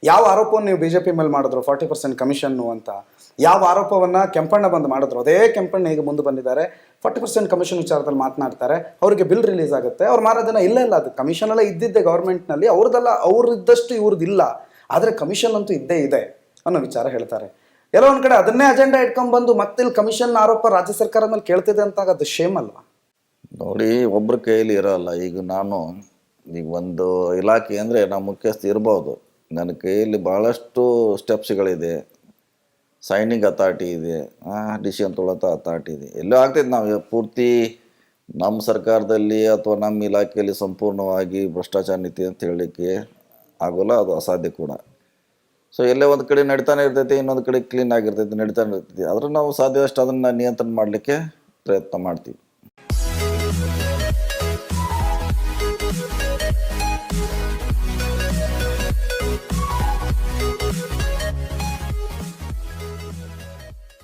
ಯಾವ ಆರೋಪವನ್ನು ನೀವು ಬಿಜೆಪಿ ಮೇಲೆ ಮಾಡಿದ್ರು 40% ಕಮಿಷನ್ನು ಅಂತ, ಯಾವ ಆರೋಪವನ್ನ ಕೆಂಪಣ್ಣ ಬಂದು ಮಾಡಿದ್ರು ಅದೇ ಕೆಂಪಣ್ಣ ಈಗ ಮುಂದೆ ಬಂದಿದ್ದಾರೆ 40% ಕಮಿಷನ್ ವಿಚಾರದಲ್ಲಿ ಮಾತನಾಡ್ತಾರೆ. ಅವರಿಗೆ ಬಿಲ್ ರಿಲೀಸ್ ಆಗುತ್ತೆ, ಅವ್ರು ಮಾರೋದನ್ನ ಇಲ್ಲ ಅದು ಕಮಿಷನ್ ಎಲ್ಲ ಇದ್ದಿದ್ದೆ ಗೌರ್ಮೆಂಟ್ನಲ್ಲಿ, ಅವ್ರದ್ದೆಲ್ಲ ಅವ್ರದ್ದಷ್ಟು ಇವ್ರದ್ದಿಲ್ಲ, ಆದರೆ ಕಮಿಷನ್ ಅಂತೂ ಇದ್ದೇ ಇದೆ ಅನ್ನೋ ವಿಚಾರ ಹೇಳ್ತಾರೆ. ಎಲ್ಲೋ ಒಂದು ಕಡೆ ಅದನ್ನೇ ಅಜೆಂಡಾ ಇಟ್ಕೊಂಡ್ಬಂದು ಮತ್ತೆ ಇಲ್ಲಿ ಕಮಿಷನ್ ಆರೋಪ ರಾಜ್ಯ ಸರ್ಕಾರದ ಮೇಲೆ ಕೇಳ್ತಿದೆ ಅಂತ ಅದು ಶೇಮ್ ಅಲ್ವಾ? ನೋಡಿ, ಒಬ್ಬರ ಕೈಯಲ್ಲಿ ಇರೋಲ್ಲ. ಈಗ ನಾನು ಈಗ ಒಂದು ಇಲಾಖೆ ಅಂದರೆ ನಾವು ಮುಖ್ಯಸ್ಥ ಇರ್ಬೋದು, ನನ್ನ ಕೈಯಲ್ಲಿ ಭಾಳಷ್ಟು ಸ್ಟೆಪ್ಸ್ಗಳಿದೆ, ಸೈನಿಂಗ್ ಅಥಾರಿಟಿ ಇದೆ, ಡಿಸಿಷನ್ ತೊಗೊಳೋ ಅಥಾರಿಟಿ ಇದೆ. ಎಲ್ಲೋ ಆಗ್ತೈತೆ. ನಾವು ಪೂರ್ತಿ ನಮ್ಮ ಸರ್ಕಾರದಲ್ಲಿ ಅಥವಾ ನಮ್ಮ ಇಲಾಖೆಯಲ್ಲಿ ಸಂಪೂರ್ಣವಾಗಿ ಭ್ರಷ್ಟಾಚಾರ ನೀತಿ ಅಂತ ಹೇಳಲಿಕ್ಕೆ ಆಗೋಲ್ಲ, ಅದು ಅಸಾಧ್ಯ ಕೂಡ. ಸೊ ಎಲ್ಲೇ ಒಂದು ಕಡೆ ನಡೀತಾನೆ ಇರ್ತೈತಿ, ಇನ್ನೊಂದು ಕಡೆ ಕ್ಲೀನ್ ಆಗಿರ್ತೈತಿ, ನಡೀತಾನೆ ಇರ್ತೈತಿ. ಆದರೂ ನಾವು ಸಾಧ್ಯದಷ್ಟು ಅದನ್ನು ನಿಯಂತ್ರಣ ಮಾಡಲಿಕ್ಕೆ ಪ್ರಯತ್ನ ಮಾಡ್ತೀವಿ.